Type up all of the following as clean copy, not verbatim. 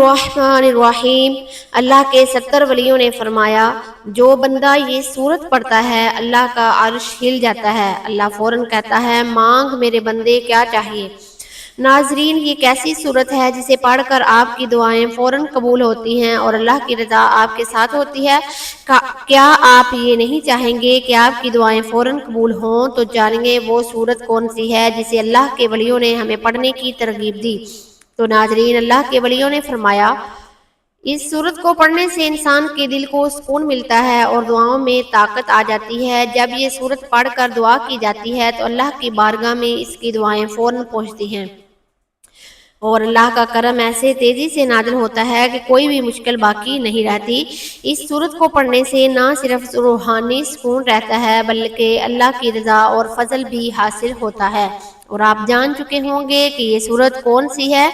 الرحمن الرحیم۔ اللہ کے 70 ولیوں نے فرمایا جو بندہ یہ سورت پڑھتا ہے اللہ کا عرش ہل جاتا ہے۔ اللہ فوراً کہتا ہے مانگ میرے بندے کیا چاہیے۔ ناظرین، یہ کیسی سورت ہے جسے پڑھ کر آپ کی دعائیں فوراً قبول ہوتی ہیں اور اللہ کی رضا آپ کے ساتھ ہوتی ہے۔ کیا آپ یہ نہیں چاہیں گے کہ آپ کی دعائیں فوراً قبول ہوں؟ تو جانیں وہ سورت کون سی ہے جسے اللہ کے ولیوں نے ہمیں پڑھنے کی ترغیب دی۔ تو ناظرین، اللہ کے ولیوں نے فرمایا اس سورت کو پڑھنے سے انسان کے دل کو سکون ملتا ہے اور دعاؤں میں طاقت آ جاتی ہے۔ جب یہ سورت پڑھ کر دعا کی جاتی ہے تو اللہ کی بارگاہ میں اس کی دعائیں فوراً پہنچتی ہیں اور اللہ کا کرم ایسے تیزی سے نازل ہوتا ہے کہ کوئی بھی مشکل باقی نہیں رہتی۔ اس سورت کو پڑھنے سے نہ صرف روحانی سکون رہتا ہے بلکہ اللہ کی رضا اور فضل بھی حاصل ہوتا ہے۔ اور آپ جان چکے ہوں گے کہ یہ سورت کون سی ہے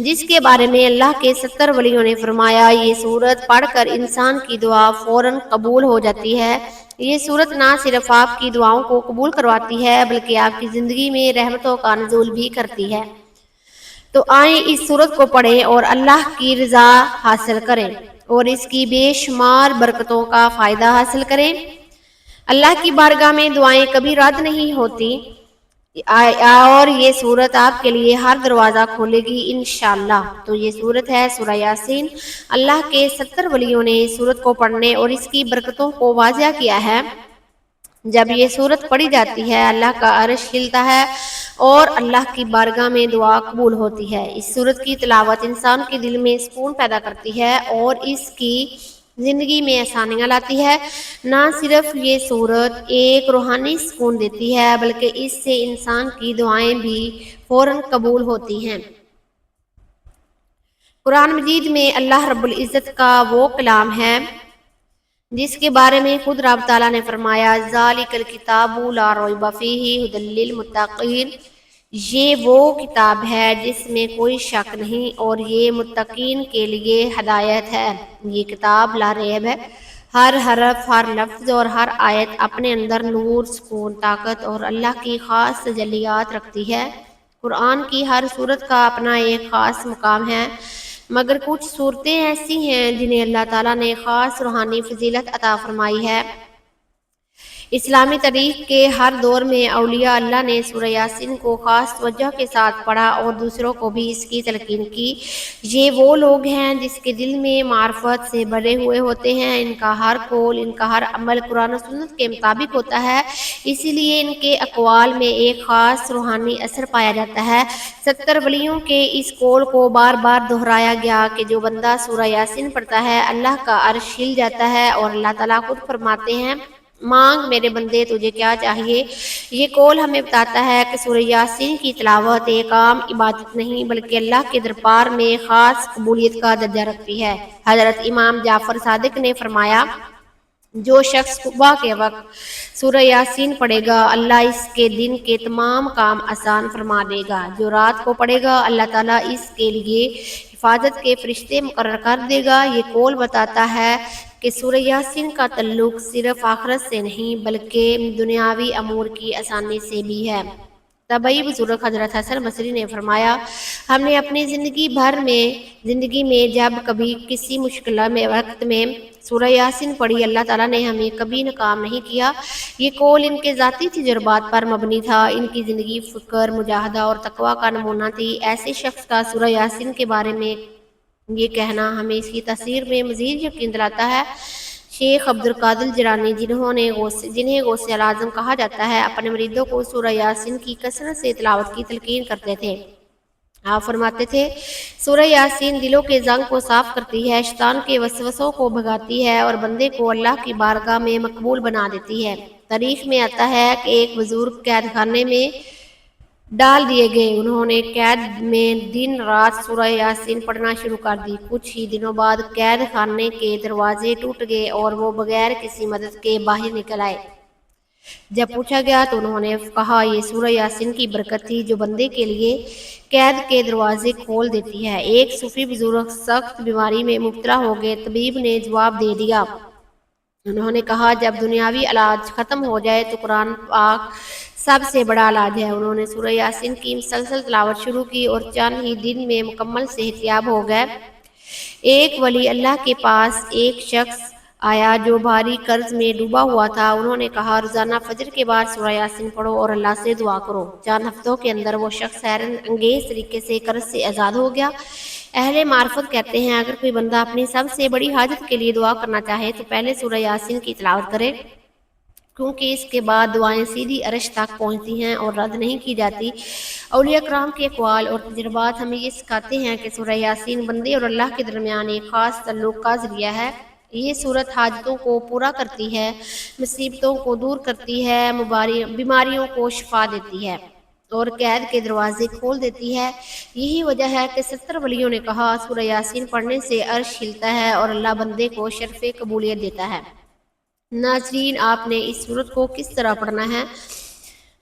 جس کے بارے میں اللہ کے 70 ولیوں نے فرمایا یہ سورت پڑھ کر انسان کی دعا فوراً قبول ہو جاتی ہے۔ یہ سورت نہ صرف آپ کی دعاؤں کو قبول کرواتی ہے بلکہ آپ کی زندگی میں رحمتوں کا نزول بھی کرتی ہے۔ تو آئیں اس سورت کو پڑھیں اور اللہ کی رضا حاصل کریں اور اس کی بے شمار برکتوں کا فائدہ حاصل کریں۔ اللہ کی بارگاہ میں دعائیں کبھی رد نہیں ہوتی اور یہ سورت آپ کے لیے ہر دروازہ کھولے گی انشاءاللہ۔ تو یہ سورت ہے سورہ یاسین۔ اللہ کے 70 ولیوں نے اس سورت کو پڑھنے اور اس کی برکتوں کو واضح کیا ہے۔ جب یہ سورت پڑھی جاتی ہے اللہ کا عرش ہلتا ہے اور اللہ کی بارگاہ میں دعا قبول ہوتی ہے۔ اس سورت کی تلاوت انسان کے دل میں سکون پیدا کرتی ہے اور اس کی زندگی میں آسانیاں لاتی ہے۔ نہ صرف یہ سورت ایک روحانی سکون دیتی ہے بلکہ اس سے انسان کی دعائیں بھی فوراً قبول ہوتی ہیں۔ قرآن مجید میں اللہ رب العزت کا وہ کلام ہے جس کے بارے میں خود رب تعالیٰ نے فرمایا ذالک الکتاب لا ریب فیہ ھدی للمتقین، یہ وہ کتاب ہے جس میں کوئی شک نہیں اور یہ متقین کے لیے ہدایت ہے۔ یہ کتاب لا ریب ہے، ہر حرف، ہر لفظ اور ہر آیت اپنے اندر نور، سکون، طاقت اور اللہ کی خاص تجلیات رکھتی ہے۔ قرآن کی ہر سورت کا اپنا ایک خاص مقام ہے، مگر کچھ صورتیں ایسی ہیں جنہیں اللہ تعالیٰ نے خاص روحانی فضیلت عطا فرمائی ہے۔ اسلامی تاریخ کے ہر دور میں اولیاء اللہ نے سورہ یاسین کو خاص توجہ کے ساتھ پڑھا اور دوسروں کو بھی اس کی تلقین کی۔ یہ وہ لوگ ہیں جس کے دل میں معرفت سے بھرے ہوئے ہوتے ہیں، ان کا ہر قول، ان کا ہر عمل قرآن و سنت کے مطابق ہوتا ہے، اسی لیے ان کے اقوال میں ایک خاص روحانی اثر پایا جاتا ہے۔ 70 ولیوں کے اس قول کو بار بار دہرایا گیا کہ جو بندہ سورہ یاسین پڑھتا ہے اللہ کا عرش ہل جاتا ہے اور اللہ تعالیٰ خود فرماتے ہیں مانگ میرے بندے تجھے کیا چاہیے۔ یہ قول ہمیں بتاتا ہے کہ سورہ یاسین کی تلاوت ایک عام عبادت نہیں بلکہ اللہ کے دربار میں خاص قبولیت کا درجہ رکھتی ہے۔ حضرت امام جعفر صادق نے فرمایا جو شخص صبح کے وقت سورہ یاسین پڑھے گا اللہ اس کے دن کے تمام کام آسان فرما دے گا، جو رات کو پڑھے گا اللہ تعالیٰ اس کے لیے حفاظت کے فرشتے مقرر کر دے گا۔ یہ قول بتاتا ہے کہ سورہ یاسین کا تعلق صرف آخرت سے نہیں بلکہ دنیاوی امور کی آسانی سے بھی ہے۔ تابعی بزرگ حضرت حسن بصری نے فرمایا ہم نے اپنی زندگی میں جب کبھی کسی مشکل وقت میں سورہ یاسین پڑھی اللہ تعالیٰ نے ہمیں کبھی ناکام نہیں کیا۔ یہ قول ان کے ذاتی تجربات پر مبنی تھا، ان کی زندگی فکر، مجاہدہ اور تقویٰ کا نمونہ تھی۔ ایسے شخص کا سورہ یاسین کے بارے میں یہ کہنا ہمیں اس کی تاثیر میں مزید یقین دلاتا ہے۔ شیخ عبد القادر جیلانی جنہیں غوث اعظم کہا جاتا ہے اپنے مریدوں کو سورہ یاسین کی کثرت سے تلاوت کی تلقین کرتے تھے۔ آپ فرماتے تھے سورہ یاسین دلوں کے زنگ کو صاف کرتی ہے، شیطان کے وسوسوں کو بھگاتی ہے اور بندے کو اللہ کی بارگاہ میں مقبول بنا دیتی ہے۔ تاریخ میں آتا ہے کہ ایک بزرگ قید خانے میں ڈال دیے گئے، انہوں نے قید میں دن رات سورہ یاسین پڑھنا شروع کر دی۔ کچھ ہی دنوں بعد قید خانے کے دروازے ٹوٹ گئے اور وہ بغیر کسی مدد کے باہر نکل آئے۔ جب پوچھا گیا تو انہوں نے کہا یہ سورہ یاسین کی برکت تھی جو بندے کے لیے قید کے دروازے کھول دیتی ہے۔ ایک صوفی بزرگ سخت بیماری میں مبتلا ہو گئے، طبیب نے جواب دے دیا، انہوں نے کہا جب دنیاوی علاج ختم ہو جائے تو قرآن پاک سب سے بڑا علاج ہے۔ انہوں نے سورہ یاسین کی مسلسل تلاوت شروع کی اور چند ہی دن میں مکمل صحت یاب ہو گئے۔ ایک ولی اللہ کے پاس ایک شخص آیا جو بھاری قرض میں ڈوبا ہوا تھا۔ انہوں نے کہا روزانہ فجر کے بعد سورہ یاسین پڑھو اور اللہ سے دعا کرو۔ چند ہفتوں کے اندر وہ شخص حیرت انگیز طریقے سے قرض سے آزاد ہو گیا۔ اہل معرفت کہتے ہیں اگر کوئی بندہ اپنی سب سے بڑی حاجت کے لیے دعا کرنا چاہے تو پہلے سورہ یاسین کی تلاوت کرے، کیونکہ اس کے بعد دعائیں سیدھی عرش تک پہنچتی ہیں اور رد نہیں کی جاتی۔ اولیاء کرام کے اقوال اور تجربات ہمیں یہ سکھاتے ہیں کہ سورہ یاسین بندے اور اللہ کے درمیان ایک خاص تعلق کا ذریعہ ہے۔ یہ سورت حاجتوں کو پورا کرتی ہے، مصیبتوں کو دور کرتی ہے، بیماریوں کو شفا دیتی ہے اور قید کے دروازے کھول دیتی ہے۔ یہی وجہ ہے کہ 70 ولیوں نے کہا سورہ یاسین پڑھنے سے عرش ہلتا ہے اور اللہ بندے کو شرف قبولیت دیتا ہے۔ ناظرین، آپ نے اس سورت کو کس طرح پڑھنا ہے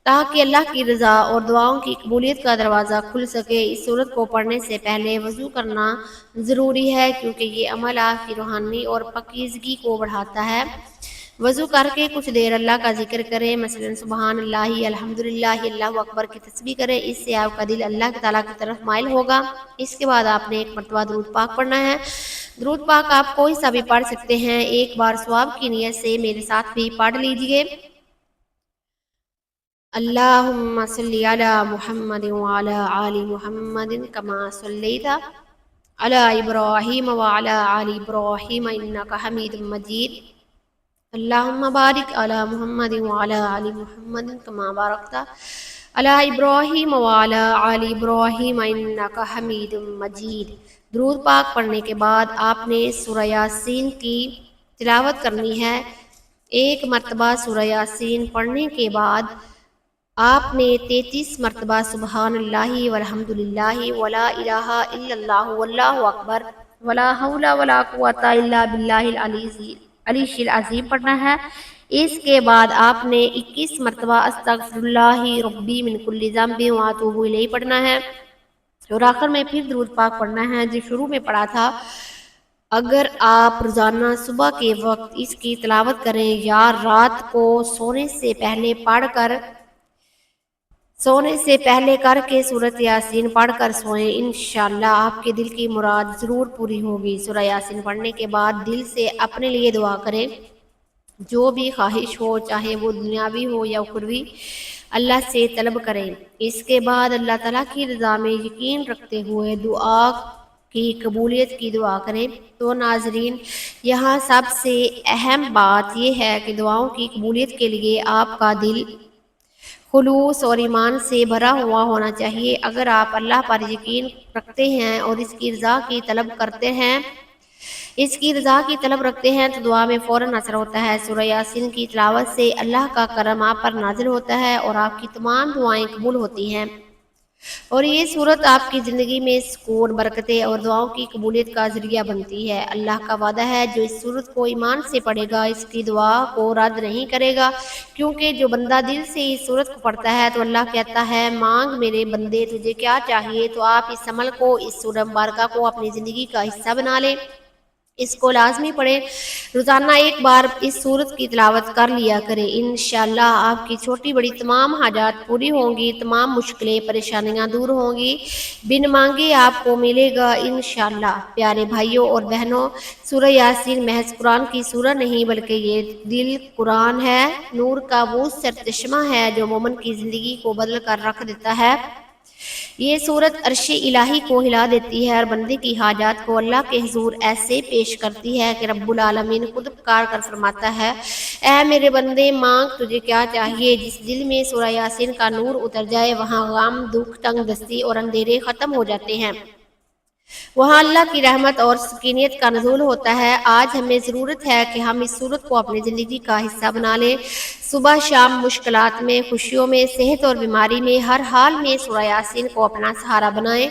تاکہ اللہ کی رضا اور دعاؤں کی قبولیت کا دروازہ کھل سکے؟ اس سورت کو پڑھنے سے پہلے وضو کرنا ضروری ہے، کیونکہ یہ عمل آپ کی روحانی اور پاکیزگی کو بڑھاتا ہے۔ وضو کر کے کچھ دیر اللہ کا ذکر کریں، مثلا سبحان اللہ، الحمدللہ، اللہ اکبر کی تسبیح کریں۔ اس سے آپ کا دل اللہ تعالیٰ کی طرف مائل ہوگا۔ اس کے بعد آپ نے ایک مرتبہ درود پاک پڑھنا ہے۔ درود پاک آپ کوئی سا بھی پڑھ سکتے ہیں، ایک بار ثواب کی نیت سے میرے ساتھ بھی پڑھ لیجئے۔ اللہم صلی علی محمد وعلی آل محمد کما صلیت علی ابراہیم وعلی آل ابراہیم انک حمید مجید۔ اللہم بارک علی محمد وعلی آل محمد کما بارکت علی ابراہیم وعلی آل ابراہیم انک حمید مجید۔ درود پاک پڑھنے کے بعد آپ نے سورہ یاسین کی تلاوت کرنی ہے۔ ایک مرتبہ سورہ یاسین پڑھنے کے بعد آپ نے 33 مرتبہ سبحان اللہ والحمدللہ ولا الہ الا اللہ واللہ اکبر ولا حول ولا قوۃ الا باللہ العلی العظیم پڑھنا ہے۔ اس کے بعد آپ نے 21 مرتبہ استغفر اللہ ربی من کل ذنب واتوب الیہ پڑھنا ہے اور آخر میں پھر درود پاک پڑھنا ہے جو شروع میں پڑھا تھا۔ اگر آپ روزانہ صبح کے وقت اس کی تلاوت کریں یا رات کو سونے سے پہلے کر کے سورۃ یاسین پڑھ کر سوئیں، انشاءاللہ آپ کے دل کی مراد ضرور پوری ہوگی۔ سورہ یاسین پڑھنے کے بعد دل سے اپنے لیے دعا کریں، جو بھی خواہش ہو، چاہے وہ دنیاوی ہو یا اخروی، اللہ سے طلب کریں۔ اس کے بعد اللہ تعالیٰ کی رضا میں یقین رکھتے ہوئے دعا کی قبولیت کی دعا کریں۔ تو ناظرین، یہاں سب سے اہم بات یہ ہے کہ دعاؤں کی قبولیت کے لیے آپ کا دل خلوص اور ایمان سے بھرا ہوا ہونا چاہیے۔ اگر آپ اللہ پر یقین رکھتے ہیں اور اس کی رضا کی طلب رکھتے ہیں تو دعا میں فوراً اثر ہوتا ہے۔ سورہ یاسین کی تلاوت سے اللہ کا کرم آپ پر نازل ہوتا ہے اور آپ کی تمام دعائیں قبول ہوتی ہیں، اور یہ سورت آپ کی زندگی میں سکون، برکتیں اور دعاؤں کی قبولیت کا ذریعہ بنتی ہے۔ اللہ کا وعدہ ہے جو اس سورت کو ایمان سے پڑھے گا اس کی دعا کو رد نہیں کرے گا، کیونکہ جو بندہ دل سے اس سورت کو پڑھتا ہے تو اللہ کہتا ہے مانگ میرے بندے تجھے کیا چاہیے۔ تو آپ اس عمل کو، اس سورہ مبارکہ کو اپنی زندگی کا حصہ بنا لیں، اس کو لازمی پڑھیں، روزانہ ایک بار اس سورت کی تلاوت کر لیا کریں۔ انشاءاللہ آپ کی چھوٹی بڑی تمام حاجات پوری ہوں گی، تمام مشکلیں پریشانیاں دور ہوں گی، بن مانگے آپ کو ملے گا انشاءاللہ۔ پیارے بھائیوں اور بہنوں، سورہ یاسین محض قرآن کی سورہ نہیں بلکہ یہ دل قرآن ہے، نور کا وہ سرچشمہ ہے جو مومن کی زندگی کو بدل کر رکھ دیتا ہے۔ یہ سورت عرش الہی کو ہلا دیتی ہے اور بندے کی حاجات کو اللہ کے حضور ایسے پیش کرتی ہے کہ رب العالمین خود پکار کر فرماتا ہے اے میرے بندے مانگ تجھے کیا چاہیے۔ جس دل میں سورہ یاسین کا نور اتر جائے وہاں غم، دکھ، تنگ دستی اور اندھیرے ختم ہو جاتے ہیں، وہاں اللہ کی رحمت اور سکینت کا نزول ہوتا ہے۔ آج ہمیں ضرورت ہے کہ ہم اس سورت کو اپنی زندگی کا حصہ بنا لیں، صبح شام، مشکلات میں، خوشیوں میں، صحت اور بیماری میں، ہر حال میں سورہ یاسین کو اپنا سہارا بنائیں۔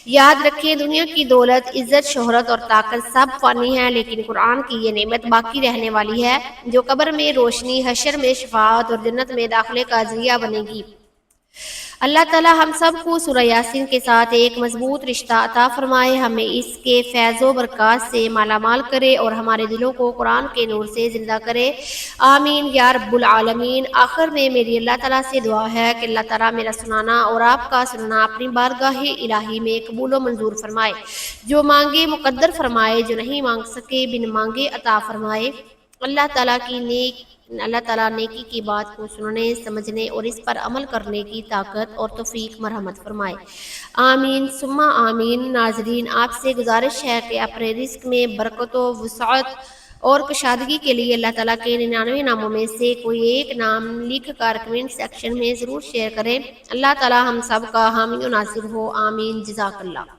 یاد رکھیں دنیا کی دولت، عزت، شہرت اور طاقت سب فانی ہے، لیکن قرآن کی یہ نعمت باقی رہنے والی ہے جو قبر میں روشنی، حشر میں شفاعت اور جنت میں داخلے کا ذریعہ بنے گی۔ اللہ تعالی ہم سب کو سورہ یاسین کے ساتھ ایک مضبوط رشتہ عطا فرمائے، ہمیں اس کے فیض و برکات سے مالا مال کرے اور ہمارے دلوں کو قرآن کے نور سے زندہ کرے، آمین یا رب العالمین۔ آخر میں میری اللہ تعالیٰ سے دعا ہے کہ اللہ تعالیٰ میرا سنانا اور آپ کا سننا اپنی بارگاہ الہی میں قبول و منظور فرمائے، جو مانگے مقدر فرمائے، جو نہیں مانگ سکے بن مانگے عطا فرمائے۔ اللہ تعالیٰ نیکی کی بات کو سننے، سمجھنے اور اس پر عمل کرنے کی طاقت اور توفیق مرحمت فرمائے، آمین ثم آمین۔ ناظرین، آپ سے گزارش ہے کہ اپنے رزق میں برکت و وسعت اور کشادگی کے لیے اللہ تعالیٰ کے 99 ناموں میں سے کوئی ایک نام لکھ کر کمنٹ سیکشن میں ضرور شیئر کریں۔ اللہ تعالیٰ ہم سب کا حامی و ناصر ہو، آمین۔ جزاک اللہ۔